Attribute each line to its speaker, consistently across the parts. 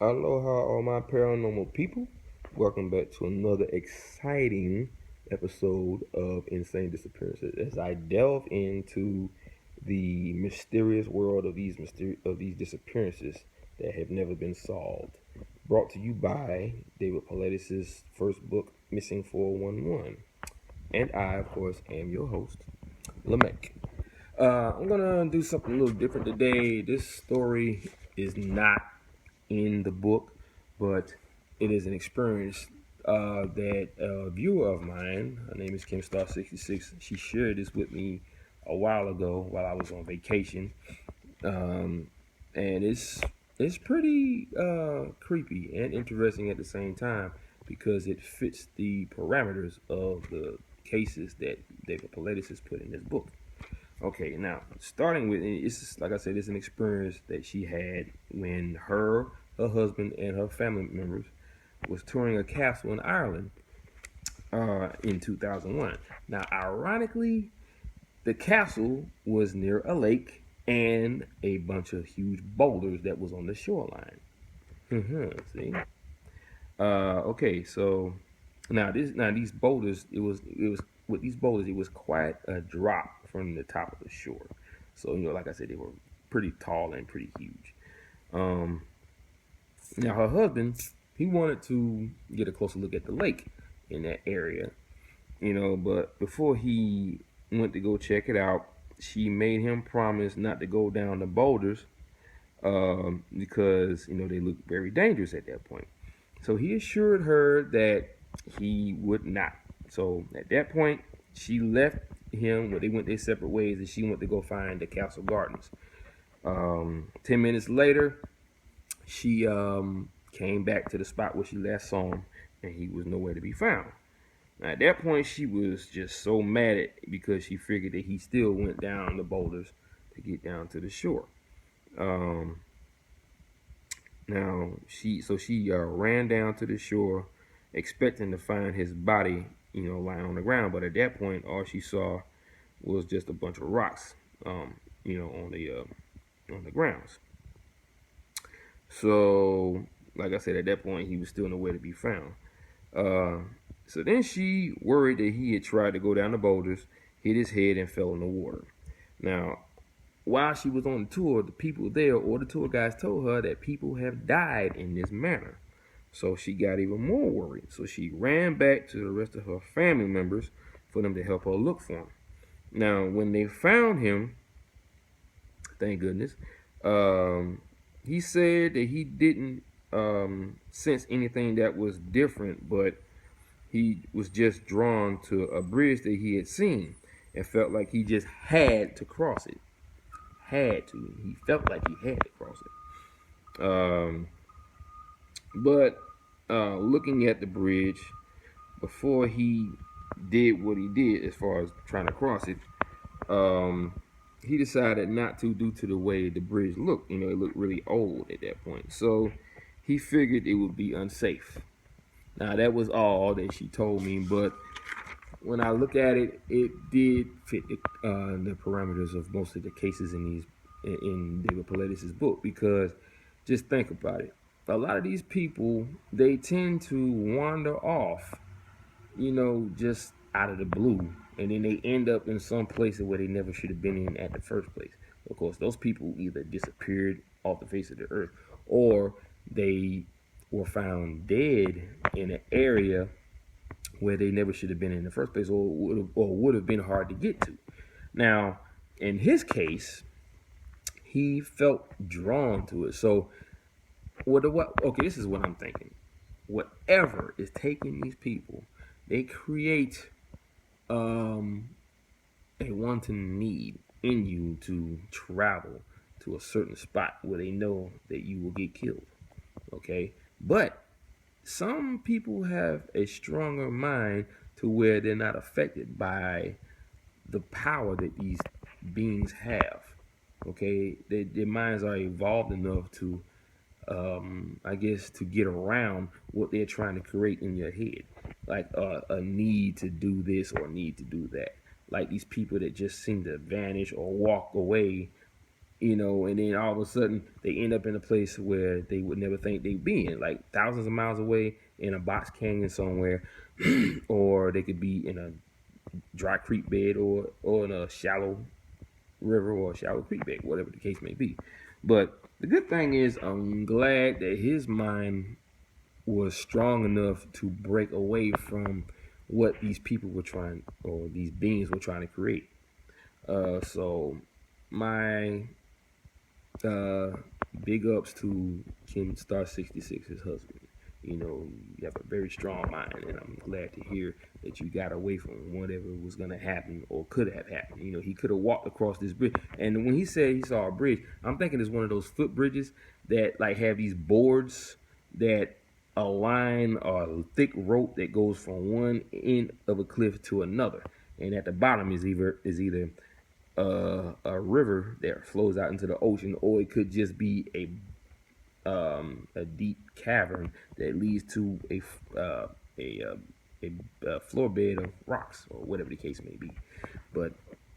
Speaker 1: Aloha, all my paranormal people. Welcome back to another exciting episode of Insane Disappearances as I delve into the mysterious world of these disappearances that have never been solved. Brought to you by David Paulides' first book, Missing 411. And I, of course, am your host, Lamek. I'm gonna do something a little different today. This story is not in the book, but it is an experience that a viewer of mine, her name is Kim Star 66, she shared this with me a while ago while I was on vacation, um, and it's pretty creepy and interesting at the same time because it fits the parameters of the cases that David Paulides has put in his book. Okay, now starting with it's like I said, it's an experience that she had when her husband, and her family members was touring a castle in Ireland in 2001. Now, ironically, the castle was near a lake and a bunch of huge boulders that was on the shoreline. See, okay, so now these boulders, it was with these boulders, it was quite a drop from the top of the shore. So like I said, they were pretty tall and pretty huge. Um, Now her husband, he wanted to get a closer look at the lake in that area, but before he went to go check it out, she made him promise not to go down the boulders because they looked very dangerous at that point. So he assured her that he would not. So at that point, she left him. Well, they went their separate ways, and she went to go find the castle gardens. 10 minutes later, she came back to the spot where she last saw him, and he was nowhere to be found. Now, at that point, she was just so mad at because she figured that he still went down the boulders to get down to the shore. Um, Now she ran down to the shore, expecting to find his body, lying on the ground. But at that point, all she saw was just a bunch of rocks, on the grounds. So, like I said, at that point, he was still nowhere to be found. Uh, so then she worried that he had tried to go down the boulders, hit his head, and fell in the water. Now, while she was on the tour, the people there or the tour guides told her that people have died in this manner. So she got even more worried. So she ran back to the rest of her family members for them to help her look for him. Now, when they found him, thank goodness, um, he said that he didn't sense anything that was different, but he was just drawn to a bridge that he had seen and felt like he just had to cross it. Had to. He felt like he had to cross it. But looking at the bridge before he did what he did as far as trying to cross it, he decided not to due to the way the bridge looked. It looked really old at that point. So he figured it would be unsafe. Now that was all that she told me, but when I look at it, it did fit the parameters of most of the cases in David Paulides' book, because just think about it. A lot of these people, they tend to wander off, just out of the blue, and then they end up in some places where they never should have been in at the first place. Of course, those people either disappeared off the face of the earth, or they were found dead in an area where they never should have been in the first place, or would have been hard to get to. Now, in his case, he felt drawn to it. So, okay, this is what I'm thinking. Whatever is taking these people, they create a wanting need in you to travel to a certain spot where they know that you will get killed. Okay, but some people have a stronger mind to where they're not affected by the power that these beings have. Okay, their minds are evolved enough to, I guess, to get around what they're trying to create in your head, like a need to do this or need to do that. Like these people that just seem to vanish or walk away, and then all of a sudden they end up in a place where they would never think they'd be in, like thousands of miles away in a box canyon somewhere, or they could be in a dry creek bed, or in a shallow river or a shallow creek bed, whatever the case may be. But the good thing is, I'm glad that his mind was strong enough to break away from what these people were trying, or these beings were trying to create. So my uh, big ups to Kim Star 66, his husband. You have a very strong mind, and I'm glad to hear that you got away from whatever was going to happen or could have happened. He could have walked across this bridge. And when he said he saw a bridge, I'm thinking it's one of those footbridges that like have these boards that align a thick rope that goes from one end of a cliff to another, and at the bottom is either a river that flows out into the ocean, or it could just be a deep cavern that leads to a floor bed of rocks, or whatever the case may be. But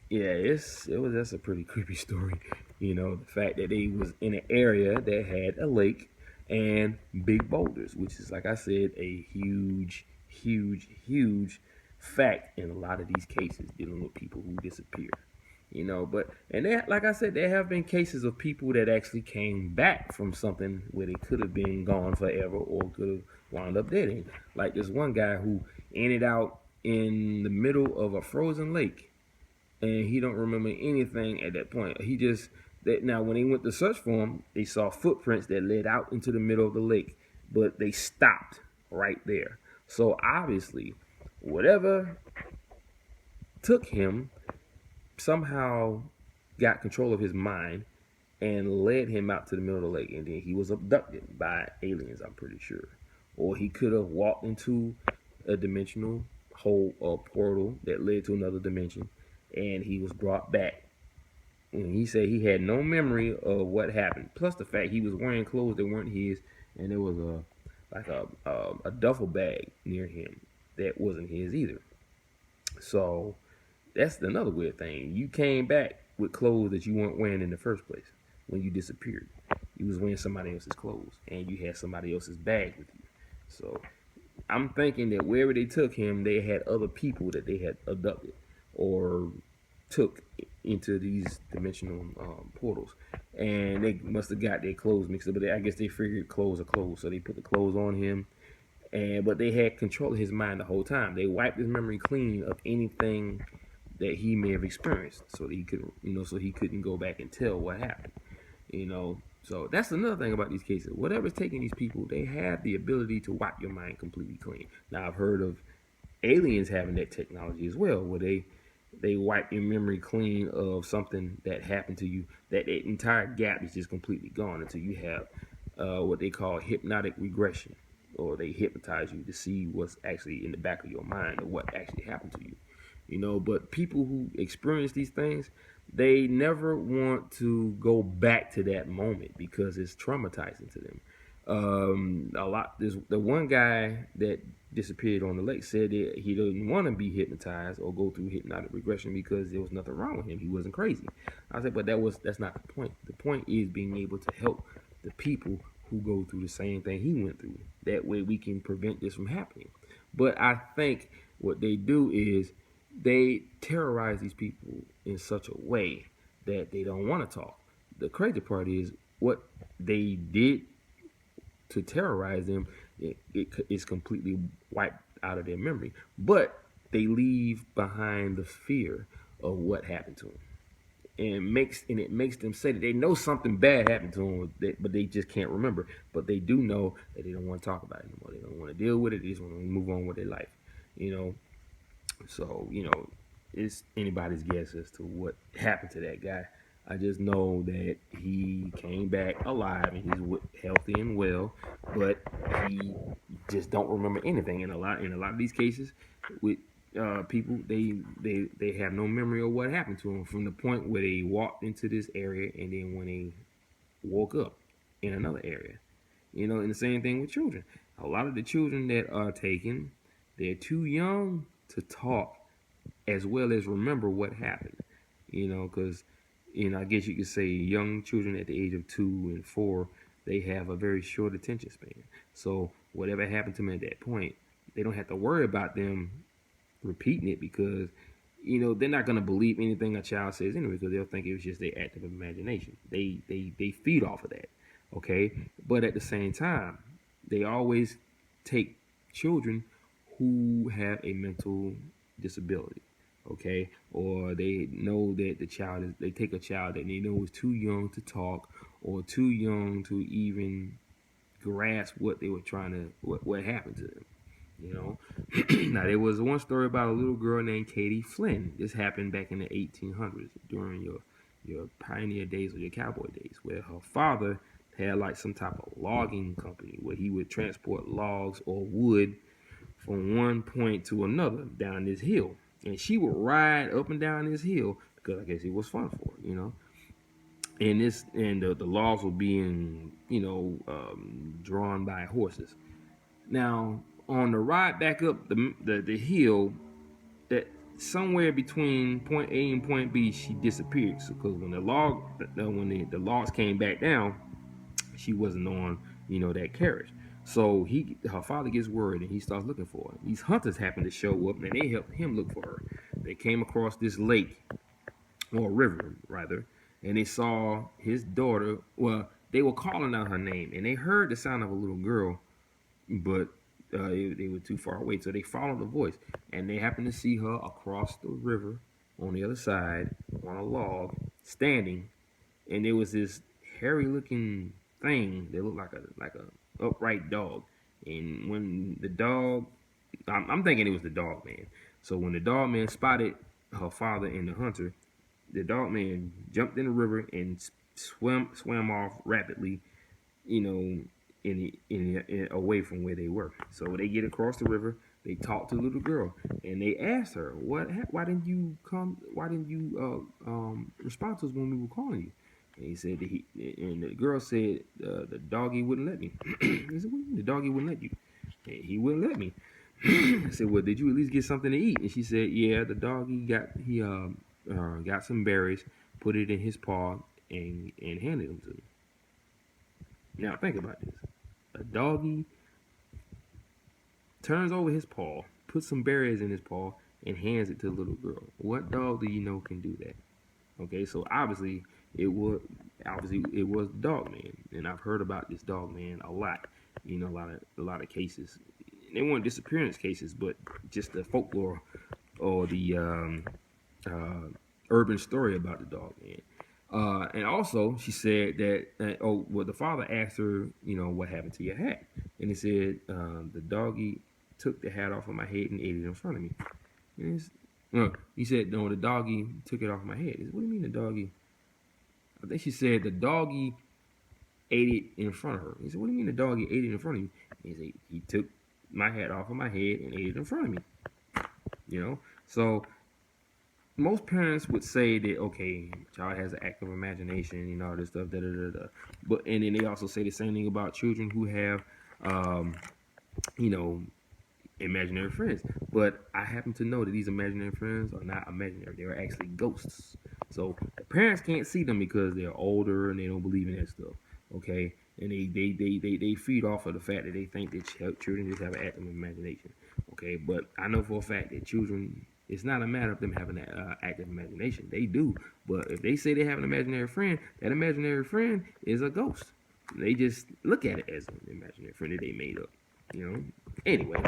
Speaker 1: yeah, that's a pretty creepy story. The fact that they was in an area that had a lake and big boulders, which is, like I said, a huge, huge, huge fact in a lot of these cases dealing with people who disappear. But like I said, there have been cases of people that actually came back from something where they could have been gone forever or could have wound up dead. Like this one guy who ended out in the middle of a frozen lake, and he don't remember anything at that point. He just that now when they went to search for him, they saw footprints that led out into the middle of the lake, but they stopped right there. So obviously, whatever took him somehow got control of his mind and led him out to the middle of the lake, and then he was abducted by aliens, I'm pretty sure. Or he could have walked into a dimensional hole or portal that led to another dimension, and he was brought back. And he said he had no memory of what happened. Plus the fact he was wearing clothes that weren't his, and there was a duffel bag near him that wasn't his either. So that's another weird thing. You came back with clothes that you weren't wearing in the first place when you disappeared. You was wearing somebody else's clothes, and you had somebody else's bag with you. So I'm thinking that wherever they took him, they had other people that they had abducted or took into these dimensional portals, and they must have got their clothes mixed up. But I guess they figured clothes are clothes, so they put the clothes on him. But they had control of his mind the whole time. They wiped his memory clean of anything that he may have experienced, so that he could, so he couldn't go back and tell what happened. So that's another thing about these cases. Whatever's taking these people, they have the ability to wipe your mind completely clean. Now I've heard of aliens having that technology as well, where they wipe your memory clean of something that happened to you. That entire gap is just completely gone until you have what they call hypnotic regression, or they hypnotize you to see what's actually in the back of your mind or what actually happened to you. But people who experience these things, they never want to go back to that moment because it's traumatizing to them. The one guy that disappeared on the lake said that he didn't want to be hypnotized or go through hypnotic regression because there was nothing wrong with him. He wasn't crazy. I said, but that's not the point. The point is being able to help the people who go through the same thing he went through. That way we can prevent this from happening. But I think what they do is they terrorize these people in such a way that they don't want to talk. The crazy part is what they did to terrorize them, it is completely wiped out of their memory. But they leave behind the fear of what happened to them. And it makes them say that they know something bad happened to them, but they just can't remember. But they do know that they don't want to talk about it anymore. They don't want to deal with it. They just want to move on with their life. So, it's anybody's guess as to what happened to that guy. I just know that he came back alive and he's healthy and well, but he just don't remember anything. In a lot of these cases, with people, they have no memory of what happened to them from the point where they walked into this area and then when they woke up in another area. And the same thing with children. A lot of the children that are taken, they're too young to talk as well as remember what happened. Because I guess you could say young children at the age of 2 and 4, they have a very short attention span. So whatever happened to them at that point, they don't have to worry about them repeating it, because they're not going to believe anything a child says anyway, because they'll think it was just their active imagination. They feed off of that, okay? But at the same time, they always take children who have a mental disability, okay? Or they know that they take a child that they know is too young to talk, or too young to even grasp what they were trying to, what happened to them. Now there was one story about a little girl named Katie Flynn. This happened back in the 1800s during your pioneer days or your cowboy days, where her father had like some type of logging company where he would transport logs or wood from one point to another down this hill, and she would ride up and down this hill because I guess it was fun for her. And the logs were being drawn by horses. Now, on the ride back up the hill, that somewhere between point A and point B, she disappeared. So, because when the logs came back down, she wasn't on that carriage. So her father gets word and he starts looking for her. These hunters happen to show up and they helped him look for her. They came across this lake, or river rather, and they saw his daughter. Well, they were calling out her name and they heard the sound of a little girl, but they were too far away, so they followed the voice, and they happened to see her across the river on the other side on a log, standing, and there was this hairy-looking thing that looked like a upright dog. And when the dog, I'm thinking it was the dog man. So when the dog man spotted her father and the hunter, the dog man jumped in the river and swam off rapidly, away from where they were. So they get across the river. They talked to the little girl and they asked her, why didn't you come? Why didn't you respond to us when we were calling you? And he said and the girl said the doggy wouldn't let me. He said, the doggy wouldn't let you? And he wouldn't let me. I said, well, did you at least get something to eat? And she said, yeah, the doggy got some berries, put it in his paw, and handed them to me. Now think about this. A doggy turns over his paw, puts some berries in his paw, and hands it to the little girl. What dog do you know can do that? Okay, so obviously it was Dog Man, and I've heard about this Dog Man a lot. A lot of cases. They weren't disappearance cases, but just the folklore or the urban story about the Dog Man. And also, she said that, the father asked her, what happened to your hat? And he said, the doggy took the hat off of my head and ate it in front of me. And he said, no, the doggy took it off my head. He said, what do you mean the doggy? I think she said the doggy ate it in front of her. He said, what do you mean the doggy ate it in front of you? He said, he took my hat off of my head and ate it in front of me. So most parents would say that, okay, child has an active imagination, all this stuff, But and then they also say the same thing about children who have, imaginary friends. But I happen to know that these imaginary friends are not imaginary; they are actually ghosts. So the parents can't see them because they're older and they don't believe in that stuff. Okay, and they feed off of the fact that they think that children just have an active imagination. Okay, but I know for a fact that children, it's not a matter of them having an active imagination. They do. But if they say they have an imaginary friend, that imaginary friend is a ghost. They just look at it as an imaginary friend that they made up. Anyway,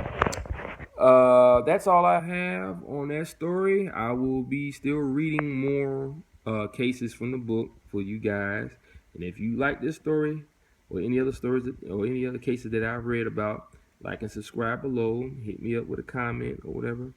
Speaker 1: that's all I have on that story. I will be still reading more cases from the book for you guys. And if you like this story or any other stories or any other cases that I've read about, like and subscribe below. Hit me up with a comment or whatever,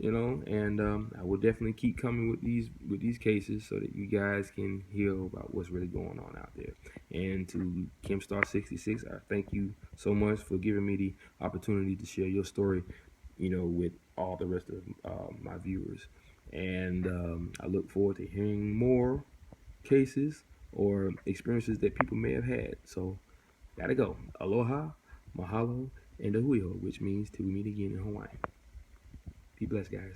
Speaker 1: and I will definitely keep coming with these cases so that you guys can hear about what's really going on out there. And to KimStar66, I thank you so much for giving me the opportunity to share your story, with all the rest of my viewers. And I look forward to hearing more cases or experiences that people may have had. So, gotta go. Aloha, mahalo, and ahuiho, which means till we meet again in Hawaii. Be blessed, guys.